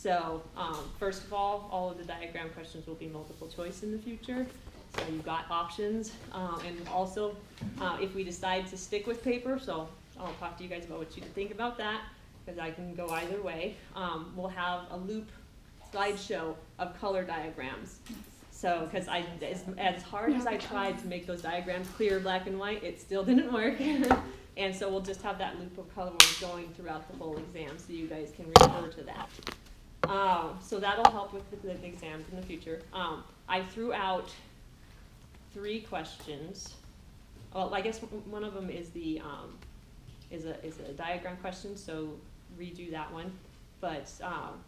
So first of all of the diagram questions will be multiple choice in the future. So you've got options. And also, if we decide to stick with paper, so I'll talk to you guys about what you think about that, because I can go either way. We'll have a loop slideshow of color diagrams. So, because as hard as I tried to make those diagrams clear, black and white, it still didn't work. And so we'll just have that loop of color going throughout the whole exam, so you guys can refer to that. So that'll help with the exams in the future. I threw out 3 questions. Well, I guess one of them is the is a diagram question, so redo that one. But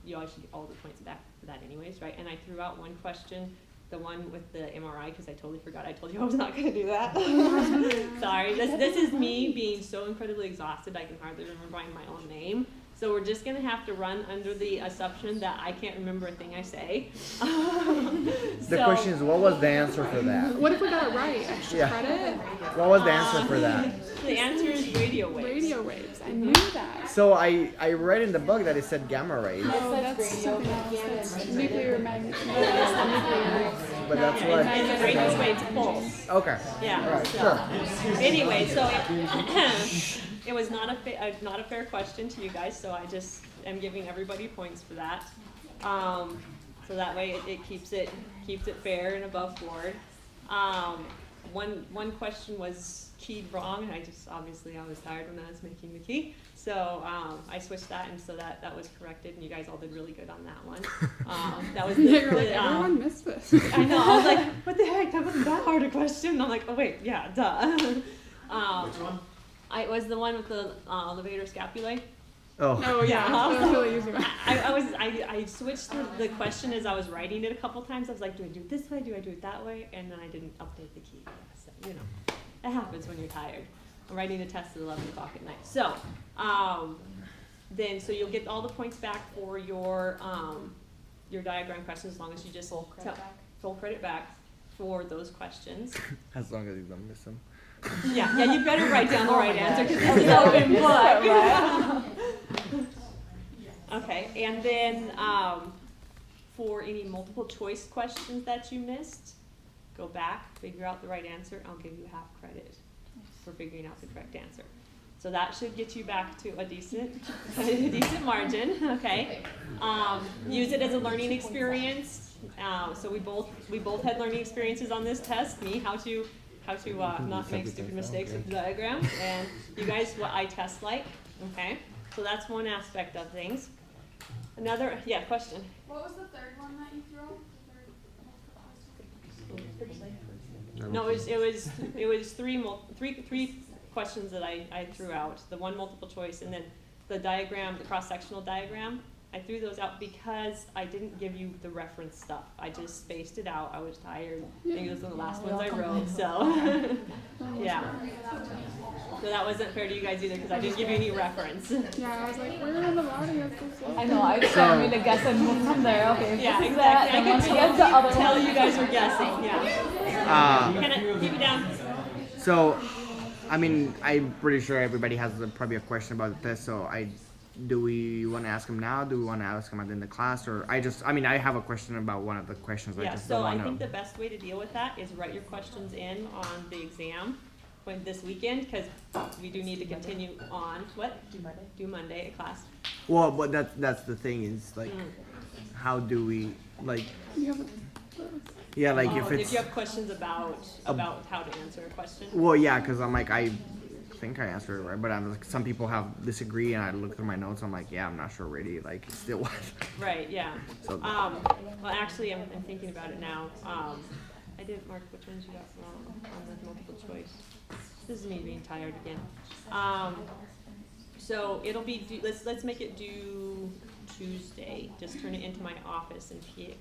you always should get all the points back for that anyways, right? And I threw out one question, the one with the MRI, because I totally forgot. I told you I was not going to do that. Sorry. This is me being so incredibly exhausted I can hardly remember my own name. So we're just going to have to run under the assumption that I can't remember a thing I say. The question is, what was the answer for that? What if we got it right? Extra credit? What was the answer for that? The answer is radio waves. Radio waves. I knew that. So I read in the book that it said gamma rays. Oh, that's something else. That's nuclear nuclear. But that's what. And the radio waves pulse. Okay. Yeah. All right. So, Sure. anyway, so it was not a fair question to you guys, so I just am giving everybody points for that. So that way it keeps it fair and above board. One question was keyed wrong, and I was tired when I was making the key, so I switched that, and so that was corrected, and you guys all did really good on that one. That was everyone missed this. I know. I was like, what the heck? That wasn't that hard a question. I'm like, oh wait, yeah, duh. Which one? It was the one with the levator scapulae. Oh. Oh yeah, that was really easy. I switched the question as I was writing it a couple times. I was like, do I do it this way? Do I do it that way? And then I didn't update the key. So, it happens when you're tired. I'm writing a test at 11 o'clock at night. So, so you'll get all the points back for your diagram questions as long as you just full credit back for those questions. As long as you don't miss them. Yeah, you better write down the right answer because this is open book. Okay, and then for any multiple choice questions that you missed, go back, figure out the right answer. I'll give you half credit for figuring out the correct answer. So that should get you back to a decent margin. Okay, use it as a learning experience. So we both had learning experiences on this test. Me, how to not make stupid mistakes with the diagram, and you guys what I test like. Okay, so that's one aspect of things. Another, question. What was the third one that you threw? No, it was three questions that I threw out. The one multiple choice, and then the diagram, the cross-sectional diagram. I threw those out because I didn't give you the reference stuff. I just spaced it out. I was tired. I think it was one of the last ones I wrote. So, yeah. So that wasn't fair to you guys either because I didn't give you any reference. Yeah, I was like, we're in the audience. I know. I just wanted me to guess and move from there. Okay. Yeah, exactly. That, I could tell you guys were guessing. Yeah. Kind of keep it down. So, I mean, I'm pretty sure everybody has probably a question about the test. So do we want to ask him now? Do we want to ask him at the end of the class? Or I have a question about one of the questions. Yeah, so I think the best way to deal with that is write your questions in on the exam this weekend, because we do need to continue on. What? Do Monday at class. Well, but that's the thing is, like, how do we, like... Yeah, like if you have questions about how to answer a question. Well, yeah, because I'm like, I think I answered it right, but I'm like, some people have disagree, and I look through my notes. I'm like, yeah, I'm not sure really. Like, still what? Right. Yeah. So, well, actually, I'm thinking about it now. I didn't mark which ones you got wrong on the multiple choice. This is me being tired again. So it'll be let's make it due Tuesday. Just turn it into my office and PA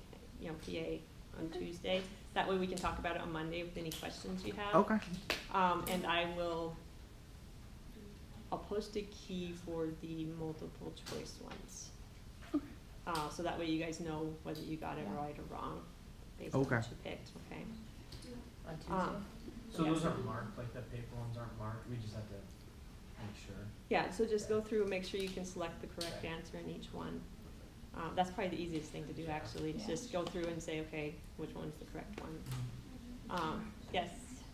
on Tuesday. That way we can talk about it on Monday with any questions you have. Okay. And I'll post a key for the multiple choice ones. So that way you guys know whether you got it right or wrong based on what you picked. Okay. On Tuesday. So those aren't marked, like the paper ones aren't marked. We just have to make sure. Yeah. So just go through and make sure you can select the correct answer in each one. That's probably the easiest thing to do, actually, is just go through and say, okay, which one's the correct one. Yes?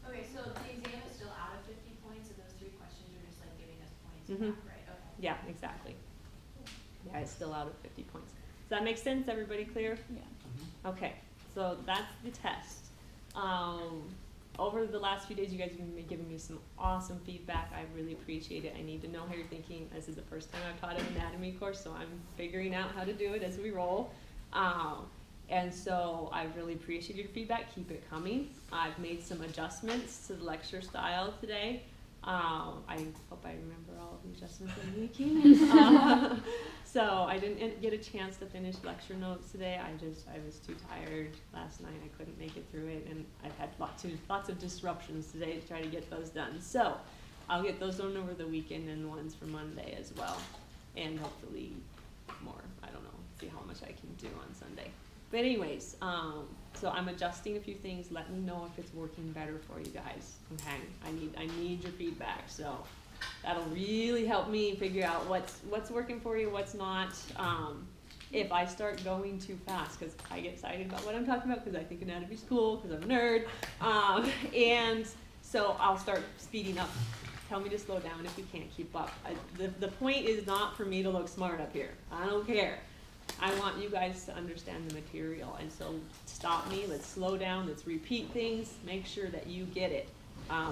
Okay, so the exam is still out of 50 points, and those 3 questions you're just like giving us points Mhm. back, right? Okay. Yeah, exactly. Yeah, it's still out of 50 points. Does that make sense? Everybody clear? Yeah. Okay, so that's the test. Over the last few days, you guys have been giving me some awesome feedback. I really appreciate it. I need to know how you're thinking. This is the first time I've taught an anatomy course, so I'm figuring out how to do it as we roll. And so I really appreciate your feedback. Keep it coming. I've made some adjustments to the lecture style today. I hope I remember all of the adjustments I'm making. So I didn't get a chance to finish lecture notes today. I was too tired last night. I couldn't make it through it, and I've had lots of disruptions today to try to get those done. So I'll get those done over the weekend and ones for Monday as well, and hopefully more. I don't know. See how much I can do on Sunday. But anyways, so I'm adjusting a few things. Let me know if it's working better for you guys. Okay, I need your feedback. So that'll really help me figure out what's working for you, what's not. If I start going too fast, because I get excited about what I'm talking about, because I think anatomy's cool, because I'm a nerd, and so I'll start speeding up. Tell me to slow down if you can't keep up. The point is not for me to look smart up here. I don't care. I want you guys to understand the material, and so stop me, let's slow down, let's repeat things, make sure that you get it.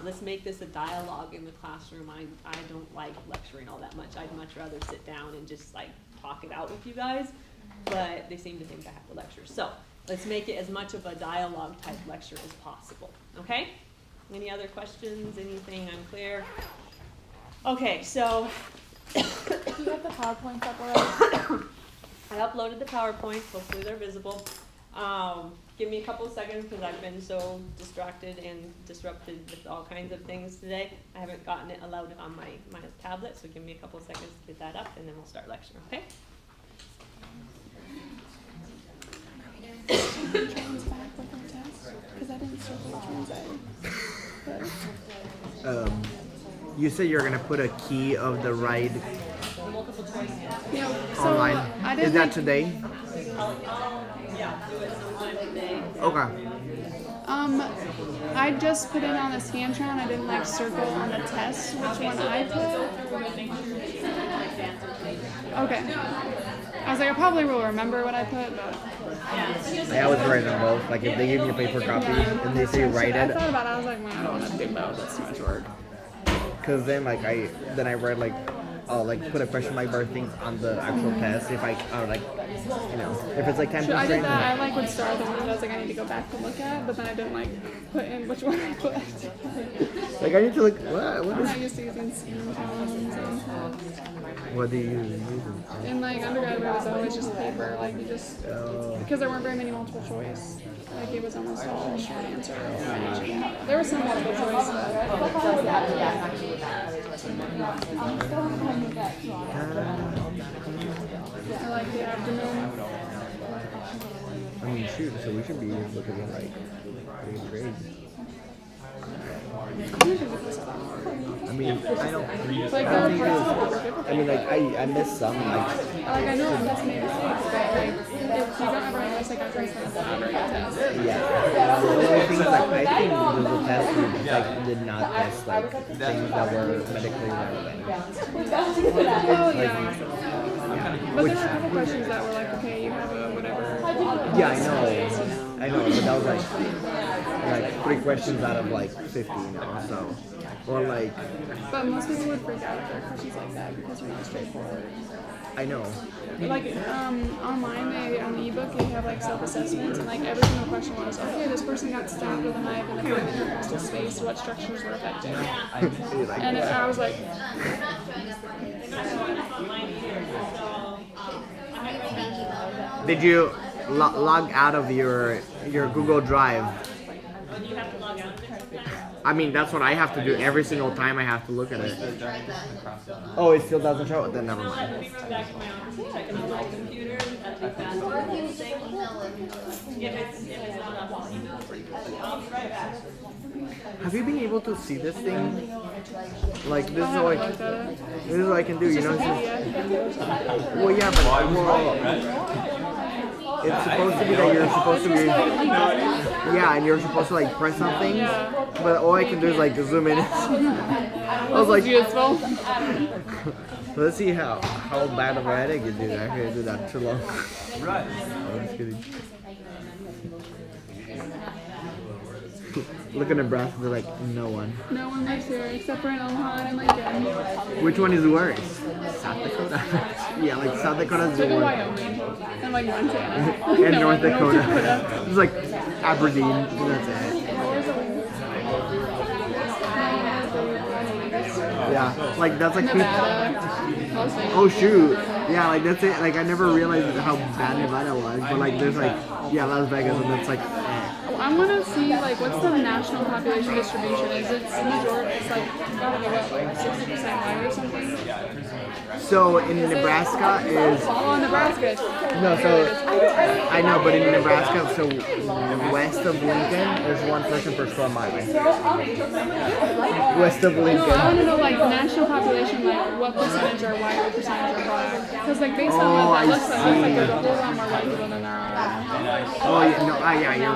Let's make this a dialogue in the classroom. I don't like lecturing all that much. I'd much rather sit down and just like talk it out with you guys, but they seem to think I have to lecture. So let's make it as much of a dialogue type lecture as possible, okay? Any other questions, anything unclear? Okay, so Do you have the PowerPoints up already? I uploaded the PowerPoints, hopefully they're visible. Give me a couple of seconds because I've been so distracted and disrupted with all kinds of things today. I haven't gotten it allowed on my tablet, so give me a couple of seconds to get that up and then we'll start lecture, okay? Trans back with our test? Because I didn't circle which ones I put. You said you're gonna put a key of the right Multiple choice. Yeah, so online. I did Is that like, today? Yeah, do it sometime today. Okay. I just put it on the Scantron. I didn't like circle on the test which one I put. Okay. I was like, I probably will remember what I put, but I always write them both. Like if they give you a paper copy and they say write I it, thought about it. I was like, man, I don't want to do both. That's too much work. because then like I write like I'll like put a question mark bar things on the actual test if I like if it's like time I did constraint. that. I like would start the ones I was like, I need to go back and look at, but then I didn't like put in which one I put. Like I need to look what I'm is not used to using Scantrons and stuff. what do you use? In like undergrad, it was always just paper. Like you just because there weren't very many multiple choice. Like it was almost all short answer. There was some multiple choice. I like the abdomen. I mean shoot, so we should be looking at like pretty great. I mean I don't Like there were parts that were difficult. I mean like I missed some like Like I know I'm missing mistakes, but like if you don't ever miss like after it's not a very good test. yeah. The only things like I think the test like did not test like things that were medically relevant. Oh yeah. But there were a couple questions that were like, okay, you have a whatever. Yeah, I know, but that was like 3 questions out of like 50, so or like But most people would freak out if there are questions like that because they're not straightforward. I know. Like online, on the ebook they have like self-assessments, and like every single question was, okay, this person got stabbed with a knife in the foot in intercostal space. What structures were affected? And I was like, Did you log out of your Google Drive? Do you have to log out of it sometimes? I mean, that's what I have to do every single time I have to look at it. Oh, it still doesn't show it? Then never mind. Let me run back to my office and check it on my computer. That'd be faster. If it's not up, I'll email it. I'll be right back. Have you been able to see this thing? Like this I is all I haven't can, looked at it. this is all I can do. It's You just know. a It's just, PDF. well, yeah, but it's supposed to be that you're supposed to be. Yeah, and you're supposed to like press something. Yeah. But all I can do is like zoom in. I was like, Useful. let's see how bad of a headache you do that. I can't do that too long. Right. I'm just kidding. Look at Nebraska, they're like, no one. No one lives here except for in Omaha and Lincoln. Which one is worse? South Dakota? Yeah, like South Dakota's the Look at worst. Wyoming and like Montana. And No, North like, Dakota. It's like Aberdeen, that's it. Yeah, like that's like Nevada. Mostly. oh shoot. Yeah, like that's it. Like I never realized how bad Nevada was, but like there's like yeah, Las Vegas, and that's like I want to see like what's the national population distribution? Is it majority? It's like gotta be what, like 60% white or something? so in Nebraska is Oh, Nebraska. no, so I know, but in Nebraska, so west of Lincoln, there's one person per square mile. West of No, I Lincoln. want to know like national population, like what percentage are white, what percentage are black? Because like based on Oh, what I that looks like there's a see. whole lot more white people than there are. Oh yeah, no, yeah, you're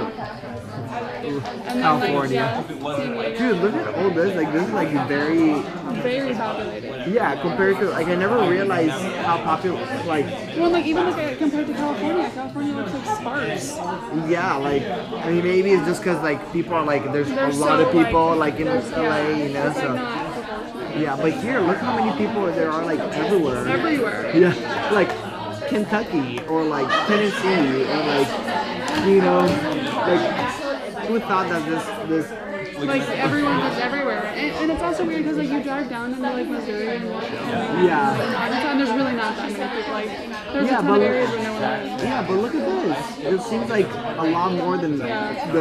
And then, California. Like, yeah, Dude, look at all this. Like this is like very very populated. yeah compared to like I never realized how popular like Well, like even look at it compared to California. California looks like sparse. yeah like I mean maybe it's just because like people are like there's a There's lot so, of people like in there's- LA, yeah, you know, it's like so not proportional. yeah. But here, look how many people there are like everywhere. Everywhere. Yeah, like Kentucky or like Tennessee or like you know like who thought that this Like everyone lives everywhere, and it's also weird because like you drive down into like Missouri and yeah. Arkansas, and there's really not that many people. Like there's Yeah, a ton but of look- areas where no one lives. Yeah, but look at this. It seems like a lot more than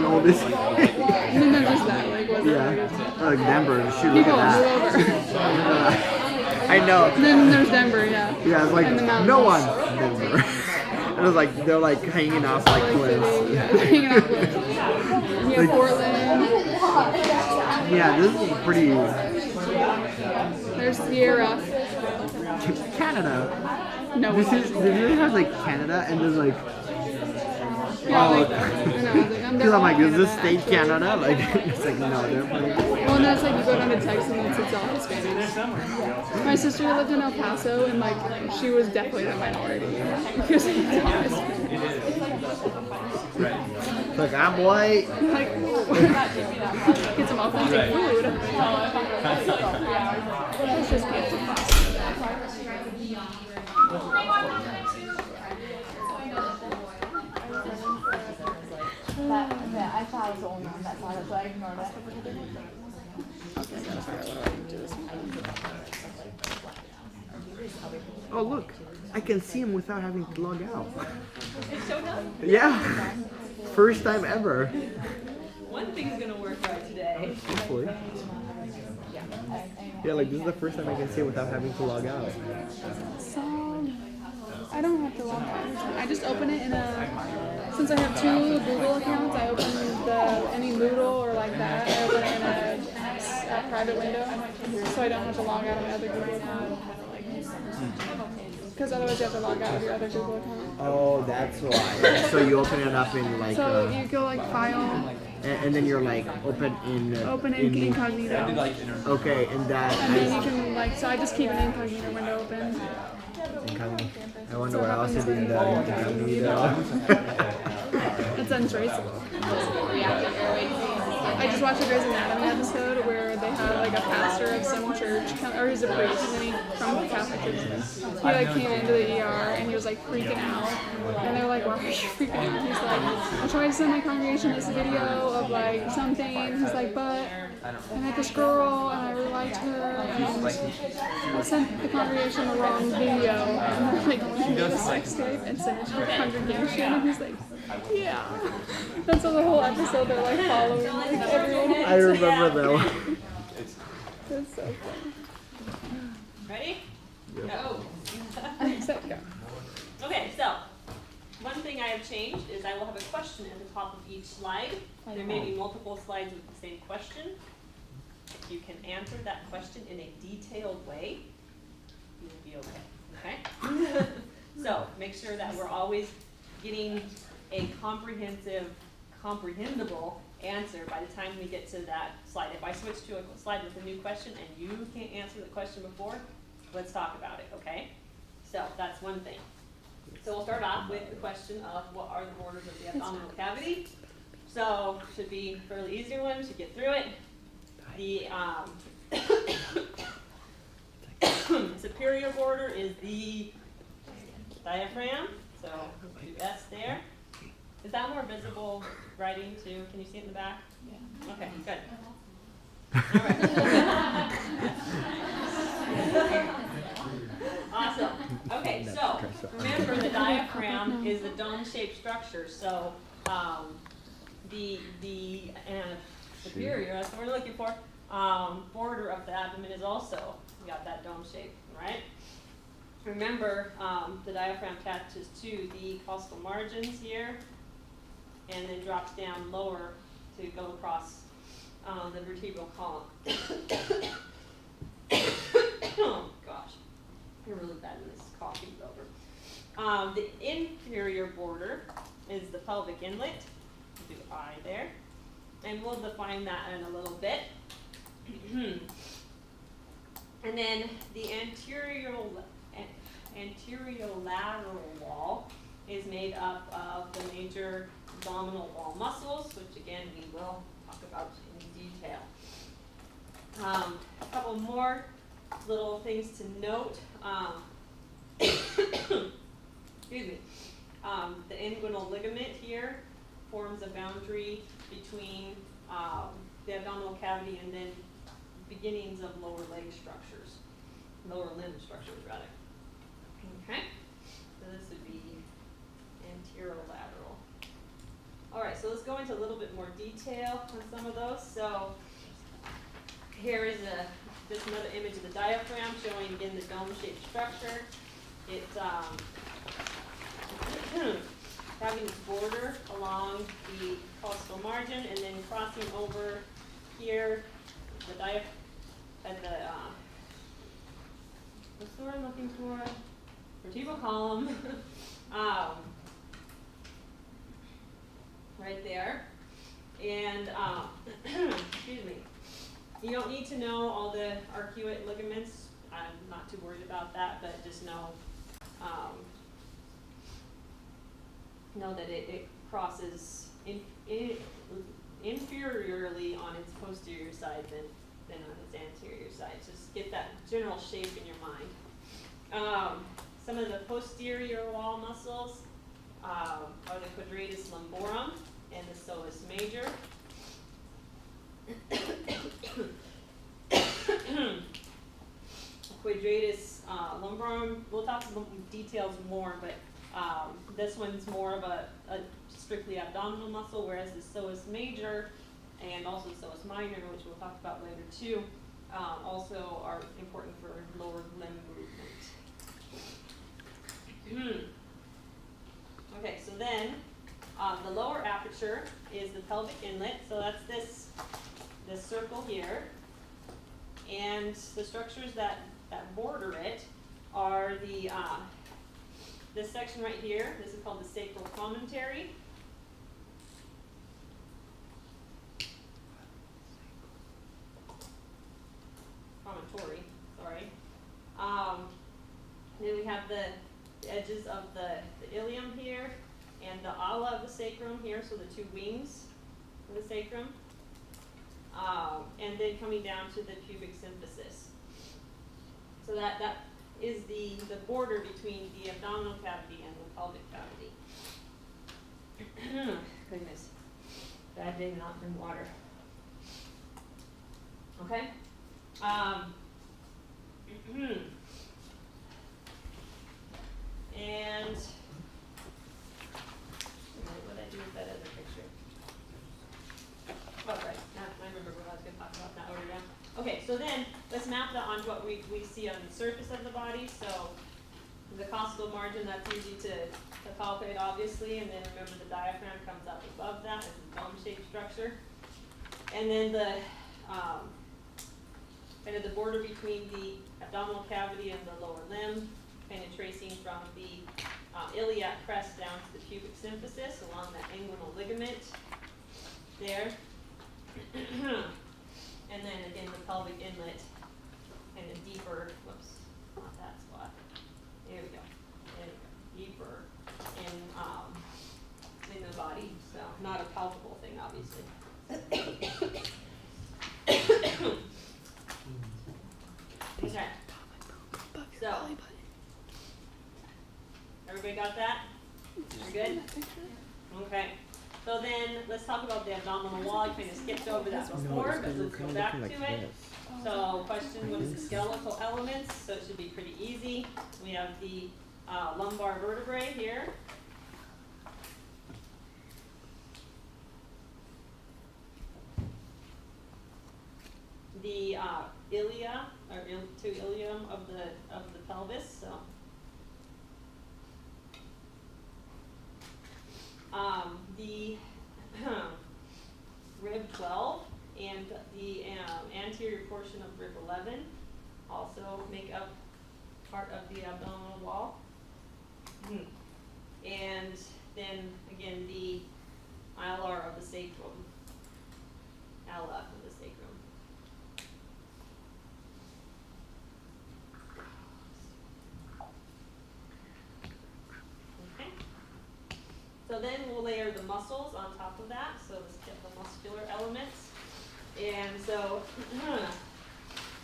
all this. And then there's just that, like what's Yeah, like Denver. Shoot, look People at move that. over. I know. And then there's Denver, yeah. Yeah, it's like And the mountains. no one. Denver. It was like they're like hanging off like cliffs. Yeah, hanging out with. You have Portland. Yeah, this is pretty There's Sierra. Canada. No, This has like Canada and there's like yeah, like, oh. I know, I'm Because I'm like, is this Canada, state actually. Canada? Like it's like no, they're pretty. Well, and that's like you go down to Texas and it's all Hispanic. My sister lived in El Paso and like she was definitely the minority because it's all Hispanic. Like I'm white. Like, get some authentic food. Let's just get some pasta. I thought I was the only one that thought it, so I ignored it. Oh look, I can see him without having to log out. It showed up. Yeah, first time ever. One thing's gonna work right today. Hopefully. Yeah, like this is the first time I can see it without having to log out. So, I don't have to log out. I just open it in a. Since I have 2 Google accounts, I open any Moodle or like that. I open it in a private window, so I don't have to log out of my other Google account. Because otherwise you have to log out of your other Google account. Oh, that's why. So you open it up in like, So you go like File, and then you're like open in. open incognito, Okay, and that. and then you can like. So I just keep an incognito window open. I wonder what else is in the incognito. It's untraceable. I just watched a Grey's Anatomy episode where they had like a pastor of some church, or he's a priest, and then he from the Catholic church. He like came into the ER and he was like freaking out, and they're like, "Why are you freaking out?" He's like, "I tried to send my congregation this video of like something." He's like, "But I met this girl and I really liked her, and I sent the congregation the wrong video." And they're like, "You made a sex tape and sent it to your congregation?" And he's like, "Yeah." And so the whole episode they're like following like everyone. I remember that one. It's so funny. Ready? Go. Except go. Okay, so one thing I have changed is I will have a question at the top of each slide. There may be multiple slides with the same question. If you can answer that question in a detailed way, you will be okay, okay? So make sure that we're always getting a comprehensible answer by the time we get to that slide. If I switch to a slide with a new question and you can't answer the question before, let's talk about it, okay? So that's one thing. So we'll start off with the question of what are the borders of the abdominal cavity. So should be a fairly easy one, we should get through it. The superior border is the diaphragm, so we'll do S there. Is that more visible writing too? Can you see it in the back? Yeah. Okay, good. All right. Awesome. Okay, so remember the diaphragm is a dome-shaped structure, so the superior, that's what we're looking for, border of the abdomen is also got that dome shape, right? Remember, the diaphragm attaches to the costal margins here, and then drops down lower to go across the vertebral column. Oh gosh, I'm really bad when this coffee's over. The inferior border is the pelvic inlet. Do I there, and we'll define that in a little bit. And then the anterolateral wall is made up of the major abdominal wall muscles, which again we will talk about in detail. A couple more little things to note. Excuse me. The inguinal ligament here forms a boundary between the abdominal cavity and then beginnings of lower leg structures, lower limb structures rather. Okay, so this would be anterolateral. All right, so let's go into a little bit more detail on some of those. So here is just another image of the diaphragm showing again the dome-shaped structure. It's having its border along the costal margin and then crossing over here the diaphragm at the what's the word I'm looking for? Vertebral column. Right there. And excuse me. You don't need to know all the arcuate ligaments. I'm not too worried about that, but just know that it crosses inferiorly on its posterior side than on its anterior side. Just get that general shape in your mind. Some of the posterior wall muscles are the quadratus lumborum and the psoas major. Quadratus lumborum, we'll talk about details more, but this one's more of a strictly abdominal muscle, whereas the psoas major and also the psoas minor, which we'll talk about later too, also are important for lower limb movement. Okay, so then the lower aperture is the pelvic inlet, so that's this circle here, and the structures that border it are the this section right here. This is called the sacral promontory. Sorry. Then we have the edges of the ilium here and the ala of the sacrum here, so the two wings of the sacrum. And then coming down to the pubic symphysis. So that is the border between the abdominal cavity and the pelvic cavity. Goodness, bad day not in water. Okay. And what did I do with that other picture? Oh, right. Now I remember what I was going to talk about. That order down. Okay, so then let's map that onto what we see on the surface of the body. So the costal margin, that's easy to the palpate obviously, and then remember the diaphragm comes up above that as a dome-shaped structure. And then the, kind of the border between the abdominal cavity and the lower limb, kind of tracing from the iliac crest down to the pubic symphysis along that inguinal ligament there. And then again, the pelvic inlet and a deeper, whoops, not that spot. There we go. There we go. Deeper in the body. So not a palpable thing, obviously. Okay. So everybody got that? We're good? Okay. So then let's talk about the abdominal wall. I kind of skipped over that before, but let's go back to it. So question, what is the skeletal elements? So it should be pretty easy. We have the lumbar vertebrae here. The ilia, or to ilium of the pelvis. So the rib 12 and the anterior portion of rib 11 also make up part of the abdominal wall. And then again the alar of the sacrum, ala of the sacrum. Okay. So then we'll layer the muscles on top of that. So let's get the muscular elements. And so,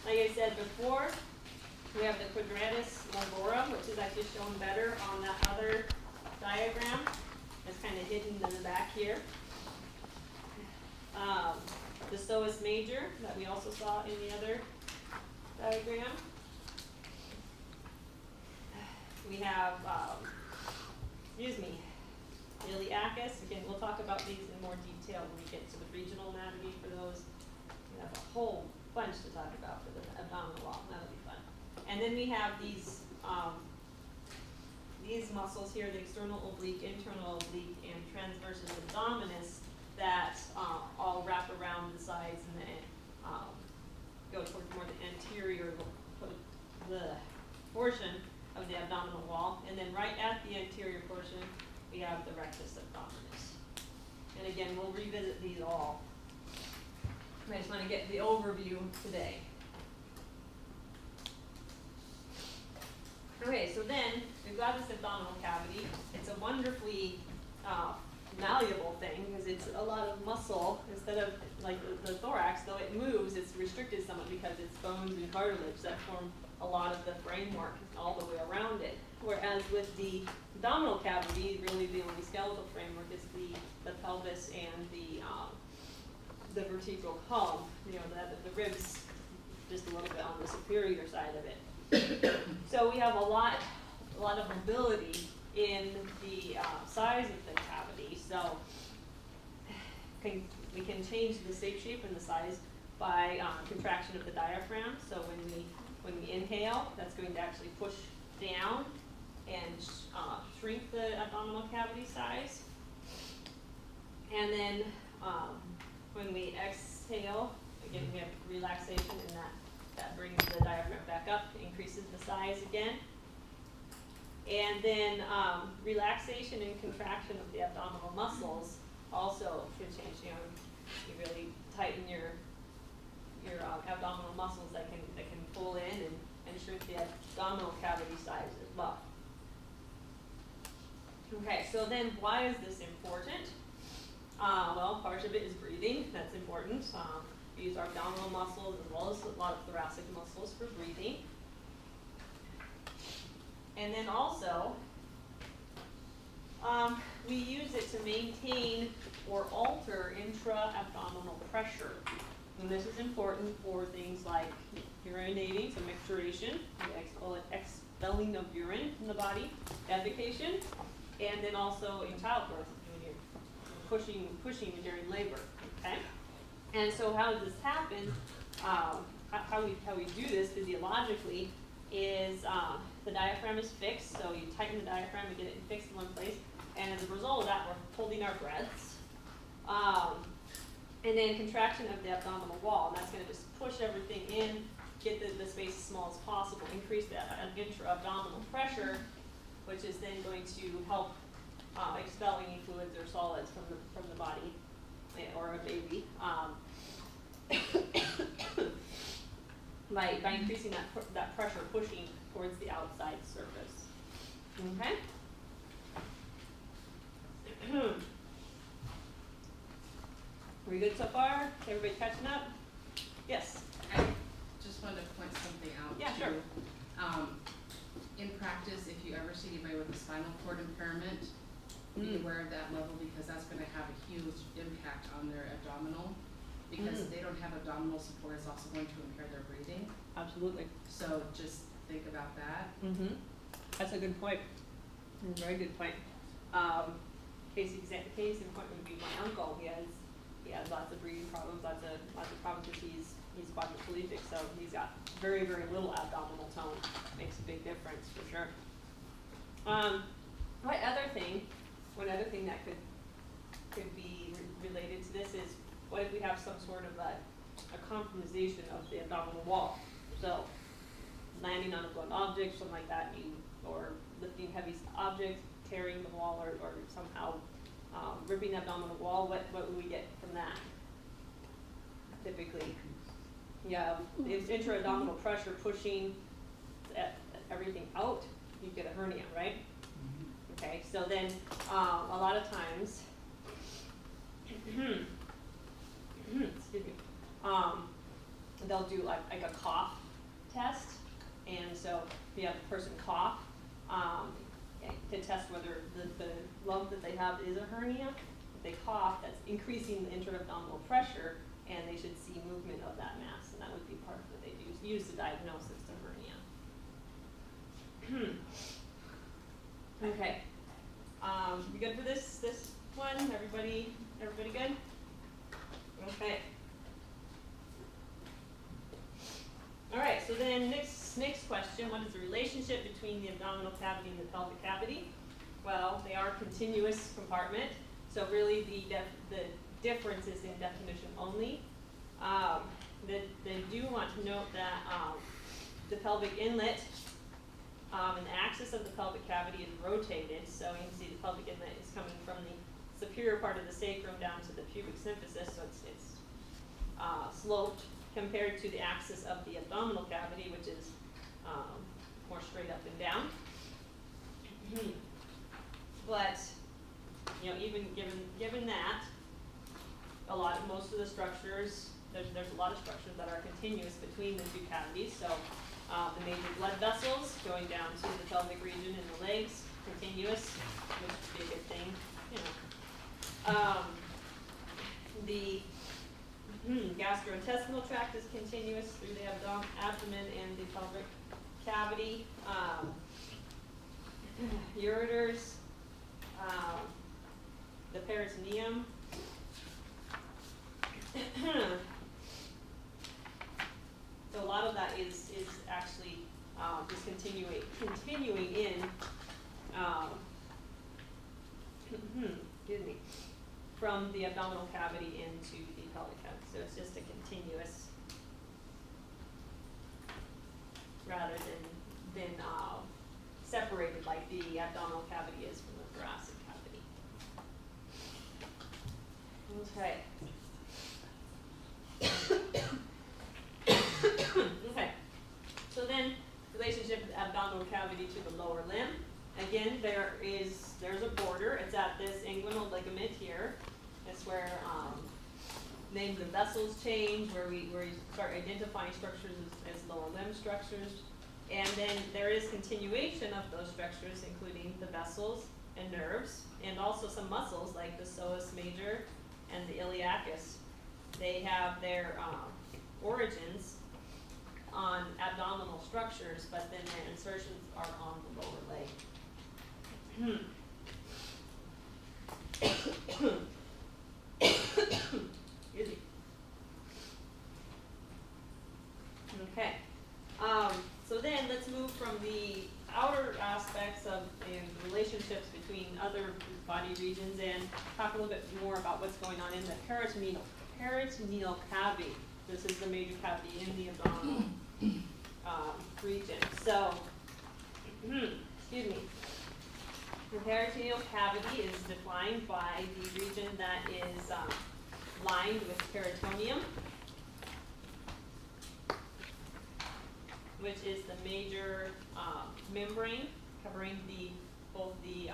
like I said before, we have the quadratus lumborum, which is actually shown better on that other diagram. It's kind of hidden in the back here. The psoas major that we also saw in the other diagram. We have, iliacus. Again, we'll talk about these in more detail when we get to the regional anatomy for those. We have a whole bunch to talk about for the abdominal wall. That'll be fun. And then we have these muscles here, the external oblique, internal oblique, and transversus abdominis that all wrap around the sides and then go towards more the anterior the portion of the abdominal wall. And then right at the anterior portion, we have the rectus abdominis. And again, we'll revisit these all. I just want to get the overview today. Okay, so then we've got this abdominal cavity. It's a wonderfully malleable thing because it's a lot of muscle instead of like the thorax, though it moves, it's restricted somewhat because it's bones and cartilage that form a lot of the framework all the way around it. Whereas with the abdominal cavity, really the only skeletal framework is the pelvis and the vertebral column. You know, the ribs just a little bit on the superior side of it. So we have a lot of mobility in the size of the cavity. So we can change the shape and the size by contraction of the diaphragm. So when we inhale, that's going to actually push down and shrink the abdominal cavity size. And then when we exhale, again we have relaxation, and that brings the diaphragm back up, increases the size again. And then relaxation and contraction of the abdominal muscles also can change. You know, you really tighten your abdominal muscles that can pull in and shrink the abdominal cavity size as well. Okay, so then why is this important? Well, part of it is breathing. That's important. We use our abdominal muscles as well as a lot of thoracic muscles for breathing. And then also, we use it to maintain or alter intra-abdominal pressure. And this is important for things like urinating, so micturition, the expelling of urine from the body, defecation, and then also in childbirth, when you're pushing during labor, okay? And so how does this happen? How we do this physiologically is the diaphragm is fixed, so you tighten the diaphragm, you get it fixed in one place, and as a result of that, we're holding our breaths. And then contraction of the abdominal wall, and that's gonna just push everything in, get the space as small as possible, increase the intra-abdominal pressure, which is then going to help expel any fluids or solids from the body, or a baby. By increasing that pressure pushing towards the outside surface. Okay? Are we good so far? Everybody catching up? Yes. I just wanted to point something out. Yeah, too. sure. In practice, if you ever see anybody with a spinal cord impairment, be aware of that level because that's gonna have a huge impact on their abdominal. Because if they don't have abdominal support, it's also going to impair their breathing. Absolutely. So just think about that. That's a good point. Very good point. Case in point would be my uncle. He has lots of breathing problems, lots of problems because he's quadriplegic, so he's got very, very little abdominal tone. Makes a big difference for sure. One other thing that could be related to this is, what if we have some sort of a compromisation of the abdominal wall? So landing on a blunt object, something like that, or lifting heavy objects, tearing the wall, or somehow ripping the abdominal wall, what would we get from that? Typically, it's intra-abdominal pressure pushing everything out, you get a hernia, right? Okay, so then a lot of times, excuse me, they'll do like a cough test, and so if you have a person cough, to test whether the lump that they have is a hernia. If they cough, that's increasing the intra-abdominal pressure, and they should see movement of that mass, and that would be part of what they use to diagnose it's a hernia. Okay, you good for this one? Everybody good? Okay. All right, so then next question, what is the relationship between the abdominal cavity and the pelvic cavity? Well, they are continuous compartment, so really the difference is in definition only. They do want to note that the pelvic inlet and the axis of the pelvic cavity is rotated, so you can see the pelvic inlet is coming from the superior part of the sacrum down to the pubic symphysis, so it's sloped compared to the axis of the abdominal cavity, which is more straight up and down. But even given that, most of the structures, there's a lot of structures that are continuous between the two cavities. So the major blood vessels going down to the pelvic region and the legs, continuous, which would be a good thing, The gastrointestinal tract is continuous through the abdomen and the pelvic cavity. Ureters, the peritoneum. So a lot of that is actually just continuing in. Excuse me. From the abdominal cavity into the pelvic cavity, so it's just a continuous, rather than separated like the abdominal cavity is from the thoracic cavity. Okay. Okay. So then, relationship of the abdominal cavity to the lower limb. Again, there's a border. It's at this inguinal ligament here. That's where names of vessels change, where you start identifying structures as lower limb structures. And then there is continuation of those structures, including the vessels and nerves, and also some muscles like the psoas major and the iliacus. They have their origins on abdominal structures, but then their insertions are on the lower leg. Excuse me. Okay. So then let's move from the questions and talk a little bit more about what's going on in the peritoneal cavity. This is the major cavity in the abdominal region. So, excuse me. The peritoneal cavity is defined by the region that is lined with peritoneum, which is the major membrane covering both the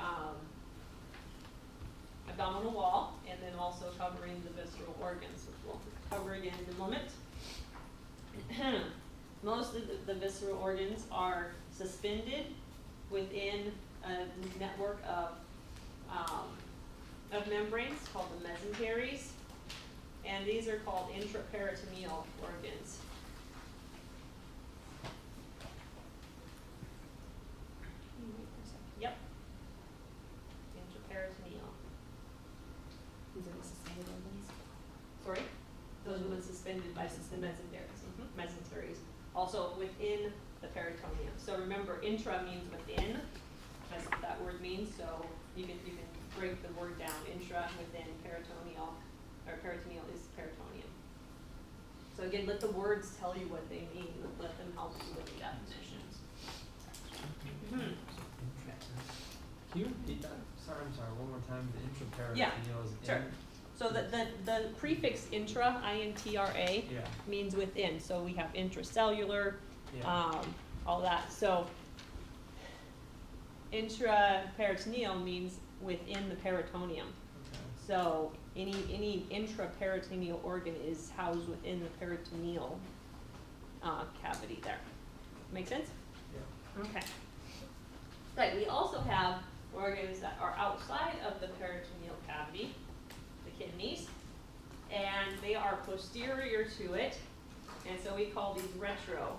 abdominal wall and then also covering the visceral organs, which we'll cover again in a moment. Most of the visceral organs are suspended within a network of membranes called the mesenteries, and these are called intraperitoneal organs. Yep. Intraperitoneal. These are the suspended organs. Sorry? Those are the ones suspended by the mesenteries. Mesenteries. Also within the peritoneum. So remember, intra means within. That's what that word means. So you can break the word down. Intra, within, peritoneal, or peritoneal is peritoneum. So again, let the words tell you what they mean. Let them help you with the definitions. Can you repeat that? Sorry, I'm sorry, one more time, the intraperitoneal Yeah, is sure. in? So the prefix intra, I-N-T-R-A, Yeah, means within. So we have intracellular, yeah, all that. So intraperitoneal means within the peritoneum. okay. So any intraperitoneal organ is housed within the peritoneal cavity there. Make sense? Yeah. Okay. Right, we also have organs that are outside of the peritoneal cavity, the kidneys, and they are posterior to it, and so we call these retroperitoneal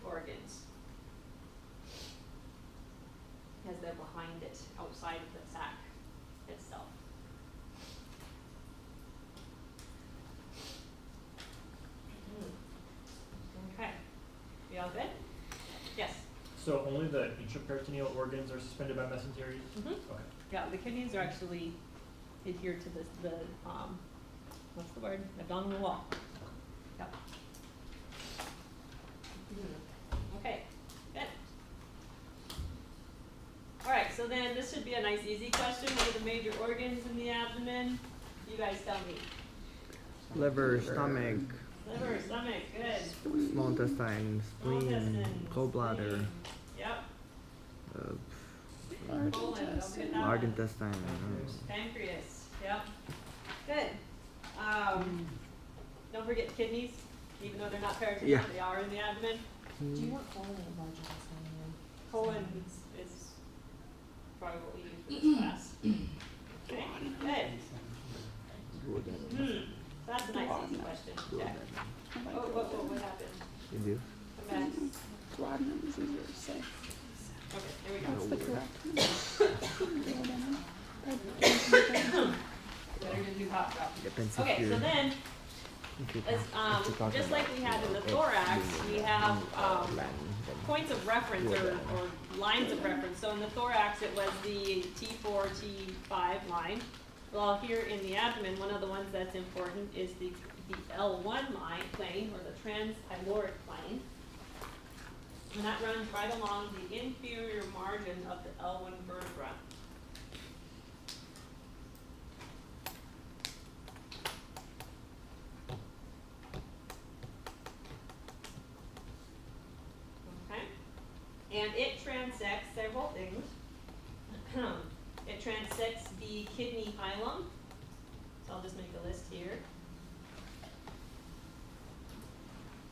organs, as they're behind it, outside of the sac itself. Okay, we all good? Yes. So only the intraperitoneal organs are suspended by mesenteries? Mm-hmm. Okay. Yeah, the kidneys are actually adhered to the what's the word? Abdominal wall. Yep. Okay, good. All right, so then this should be a nice easy question. What are the major organs in the abdomen? You guys tell me. Liver, stomach, Liver, stomach, good. small intestine, Small spleen, intestine, gallbladder, spleen. Yep. Large Colon, don't intestine. forget that large one. intestine. Pancreas, yep. Good. Don't forget kidneys, even though they're not peritoneal, Yeah. they are in the abdomen. Do you want colon and large intestine in? Colon is probably what we use for this class. Okay, good. That's a nice easy question. Check. What happened? You do? Come back. Duodenum is easier to say. Okay, there we go. That's the correct one. Duodenum. Better to do hot drop. Depends if Okay, so you're, then, if you're, as, if you're talking just like about we had in the it thorax, we have, Latin, then points of reference or lines of reference. So in the thorax, it was the T4, T5 line. Well, here in the abdomen, one of the ones that's important is the L1 line plane, or the transpyloric plane. And that runs right along the inferior margin of the L1 vertebra. Okay? And it transects several things. It transects the kidney hilum. So I'll just make a list here.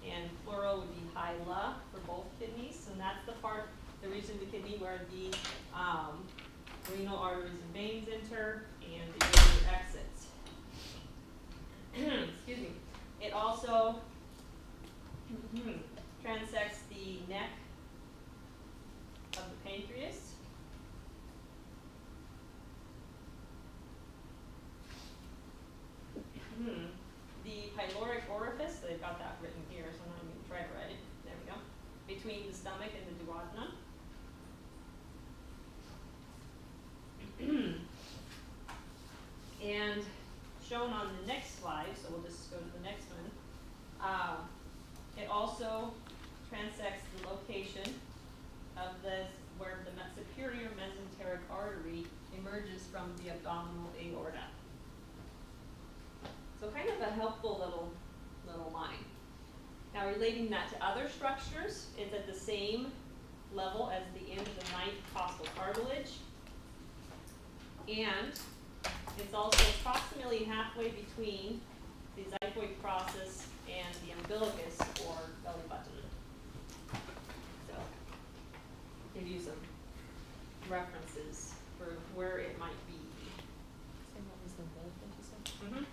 And plural would be hyla for both kidneys. And that's the part, the region of the kidney where the renal arteries and veins enter and the ureter exits. Excuse me. It also transects the neck of the pancreas. The pyloric orifice, they've got that written here, so I'm not even trying to write it. There we go. between the stomach and the duodenum. And shown on the next slide, so we'll just go to the next one. It also transects the location of this, where the superior mesenteric artery emerges from the abdominal aorta. So kind of a helpful little line. Now relating that to other structures, it's at the same level as the end of the ninth costal cartilage. And it's also approximately halfway between the xiphoid process and the umbilicus or belly button. So, give you some references for where it might be. Mm-hmm.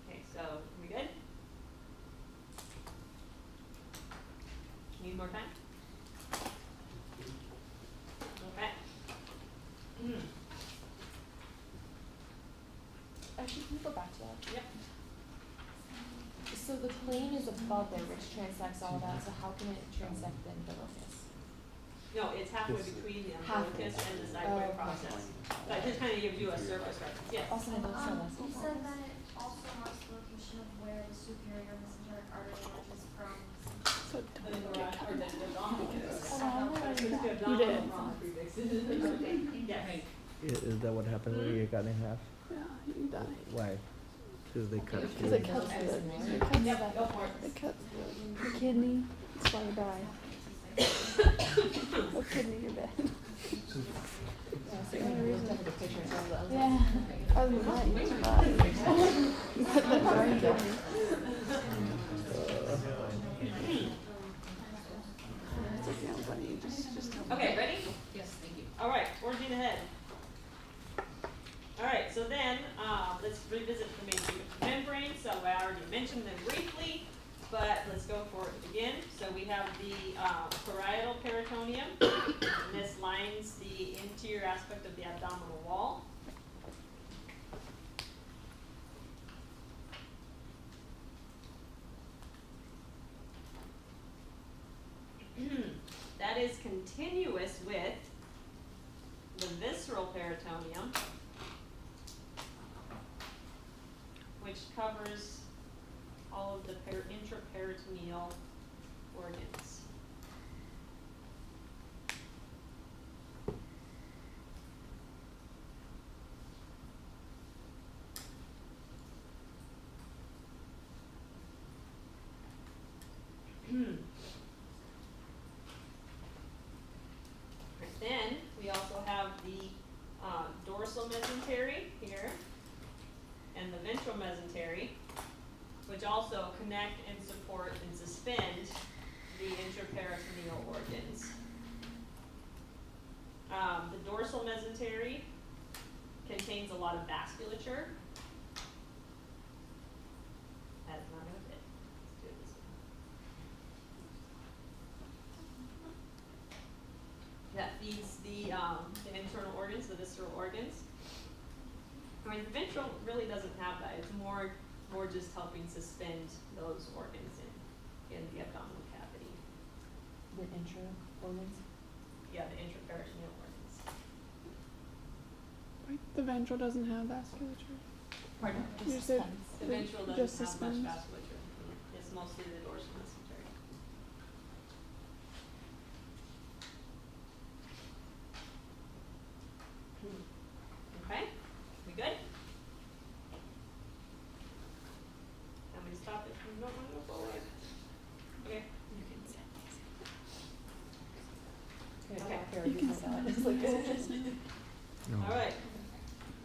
Okay, so we good? Need more time? Okay. Actually, can we go back to that? Yep. So the plane is above there, which transects all that, so how can it transect the umbilicus? No, it's halfway between the umbilicus and the Oh, xiphoid okay. process. That just kind of gives you a surface reference, yes. Also, I don't know this. You said that it also marks the location of where the superior mesenteric artery emerges from. So Or the abdominal. You did. Yes. Is that what happened when you got in half? Yeah, you die. Why? Because they cut Because it cuts Yep, go for it. it cuts the kidney. That's why you die. Oh, kidney, you're dead. Yeah. Other than that, you survive. But the brain kidney. It's okay, I'm funny. Just Okay, ready? Yes, thank you. All right, forging ahead. All right, so then let's revisit the main membrane. So I already mentioned them briefly, but let's go for it again. So we have the parietal peritoneum, and this lines the interior aspect of the abdominal wall. That is continuous with the visceral peritoneum, which covers all of the intraperitoneal organs. Then we also have the dorsal mesentery here and the ventral mesentery, which also connect and support and suspend the intraperitoneal organs. The dorsal mesentery contains a lot of vasculature. That's not gonna fit. Let's do it this way. That feeds the internal organs, the visceral organs. I mean, the ventral really doesn't have that. It's more just helping suspend those organs in the abdominal cavity. The intra organs? Yeah, the intraperitoneal organs. Wait, the ventral doesn't have vasculature. Pardon? You said The ventral just doesn't have much suspends. vasculature. It's mostly the dorsal mesentery. Okay, we good? Tell me to stop if you don't want to go forward. Okay. No. All right.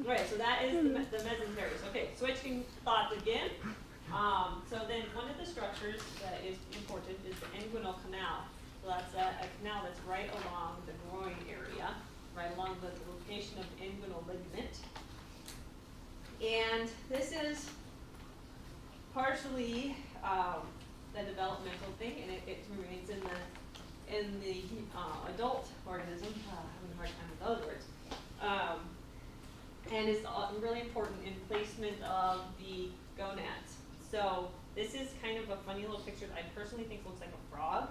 All right, so that is the mesentery. Okay, switching thoughts again. So then one of the structures that is important is the inguinal canal. So that's a canal that's right along the groin area, right along the location of the inguinal ligament. And this is partially the developmental thing, and it remains in the adult organism. I'm having a hard time with those words. And is really important in placement of the gonads. So this is kind of a funny little picture that I personally think looks like a frog,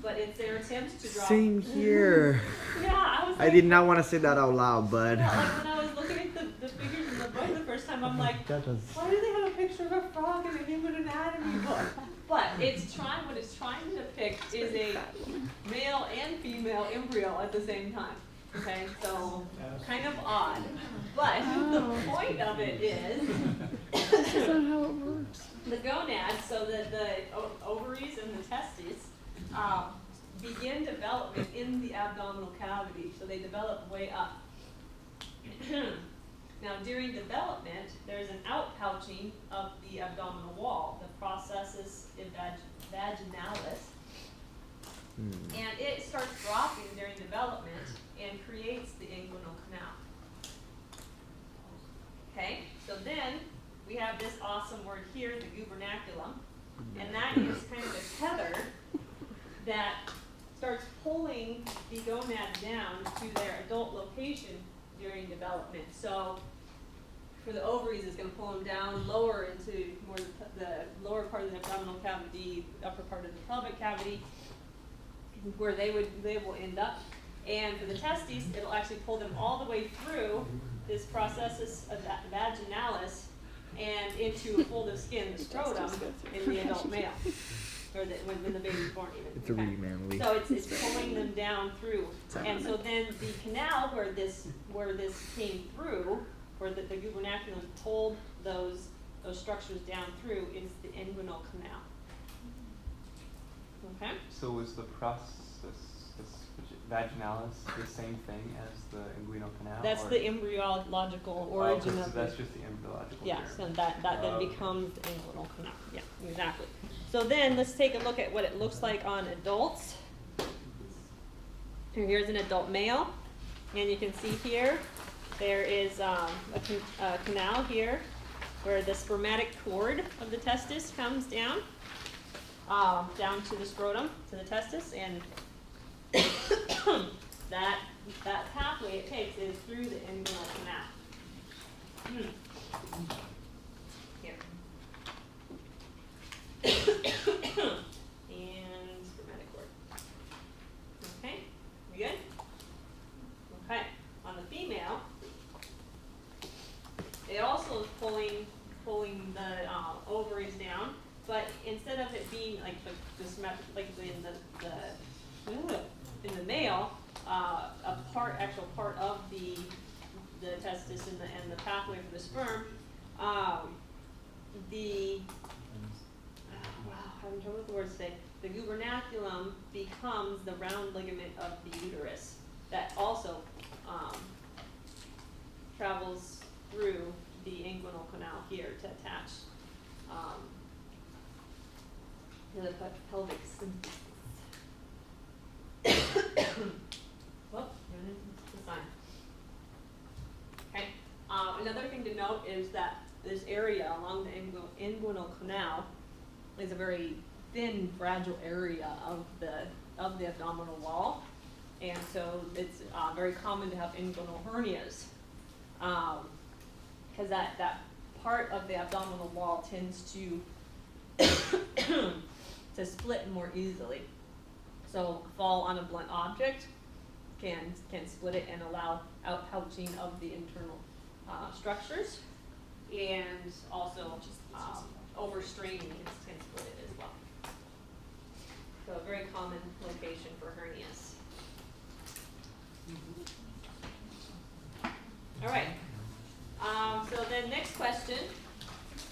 but it's their attempt to draw. Same here. Yeah, I was I like, did not want to say that out loud, but yeah, like when I was looking at the figures in the book the first time, I'm like, that was. why do they have a picture of a frog in a human anatomy book? But what it's trying to depict is a male and female embryo at the same time. Okay, so kind of odd. But the point of it is That's not how it works. the gonads, so that the ovaries and the testes begin development in the abdominal cavity. So they develop way up. Now, during development, there's an outpouching of the abdominal wall, the processus vaginalis, and it starts dropping during development and creates the inguinal canal. Okay, so then we have this awesome word here, the gubernaculum, and that is kind of a tether that starts pulling the gonad down to their adult location during development. So for the ovaries, it's going to pull them down lower into more the lower part of the abdominal cavity, upper part of the pelvic cavity, where they will end up. And for the testes, it'll actually pull them all the way through this processus of vaginalis and into a fold of skin, the scrotum, in the adult male, or when the baby's born even. It's a really manly. So it's pulling them down through, and so then the canal where this came through, where the gubernaculum pulled those structures down through, is the inguinal canal. Okay. So was the process vaginalis the same thing as the inguinal canal? That's or? the embryological origin so of that's it. just the embryological Yes, term. and that then becomes the inguinal canal. Yeah, exactly. So then let's take a look at what it looks like on adults. Here's an adult male, and you can see here there is a canal here where the spermatic cord of the testis comes down to the scrotum, to the testis, and that pathway it takes is through the inguinal canal. Here. And spermatic cord. Okay, we good? Okay, on the female, it also is pulling the ovaries down, but instead of it being like the symmetric, like in the male, actual part of the testis and the pathway for the sperm, I'm having trouble with the words today. The gubernaculum becomes the round ligament of the uterus that also travels through the inguinal canal here to attach to the pelvic symphysis. Whoop, the sign. Okay. Another thing to note is that this area along the inguinal canal is a very thin, fragile area of the abdominal wall, and so it's very common to have inguinal hernias, because that part of the abdominal wall tends to to split more easily. So fall on a blunt object can split it and allow outpouching of the internal structures, and also overstraining can split it as well. So a very common location for hernias. All right. So then next question,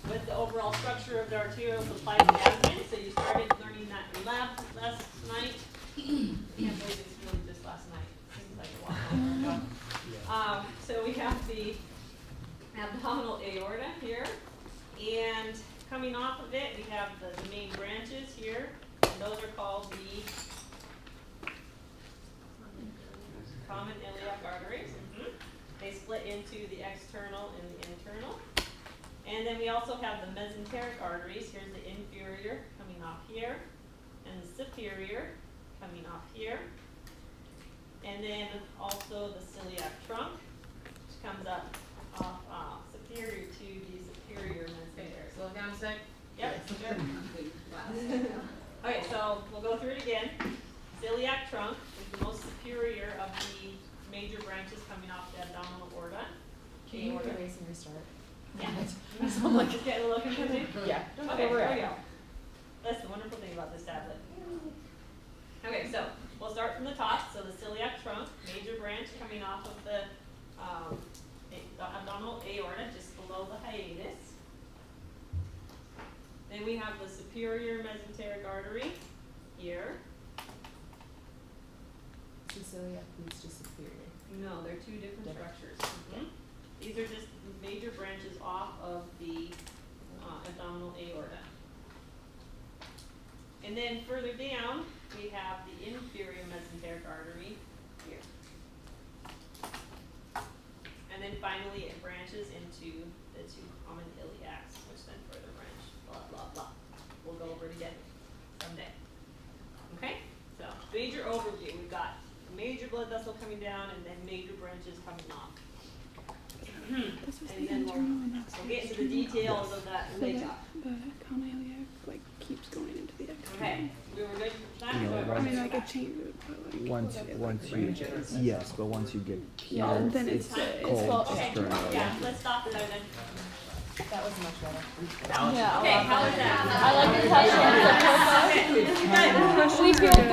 what's the overall structure of the arterial supply to the abdomen? So you started learning that in lab last night. I can't believe it's really just last night. Seems like a while ago. So we have the abdominal aorta here, and coming off of it, we have the main branches here, and those are called the common iliac arteries. They split into the external and the internal. And then we also have the mesenteric arteries. Here's the inferior coming off here, and the superior coming off here. And then also the celiac trunk, which comes up off superior to the superior mesenteric. Slow down a sec. Yep, sure. so we'll go through it again. Celiac trunk is the most superior of the major branches coming off the abdominal aorta. Can you Aorta. erase and restart? Yeah. So I'm like, Just get a little confusing? yeah. Okay, here we go. That's the wonderful thing about this tablet. Okay, so we'll start from the top. So the celiac trunk, major branch coming off of the abdominal aorta, just below the hiatus. Then we have the superior mesenteric artery here. Cecilia leads to superior. No, they're two different Different. structures. Mhm. These are just major branches off of the abdominal aorta. And then further down, we have the inferior mesenteric artery here. And then finally, it branches into the two common iliacs, which then further branch, blah, blah, blah. We'll go over it again someday. Okay, so major overview, we've got a major blood vessel coming down and then major branches coming off. This is And the then we'll internal and that's we'll the get into the external. details of that So later. the common iliac like keeps going into the external. Okay, we were good for that? No, So I mean, right. like it changes, but like Once you, yes, but once you get yeah, here, then it's it's cold well, external. Yeah, let's stop there then. That was much better. Okay, how was that? I like the question. Okay, this is good. we feel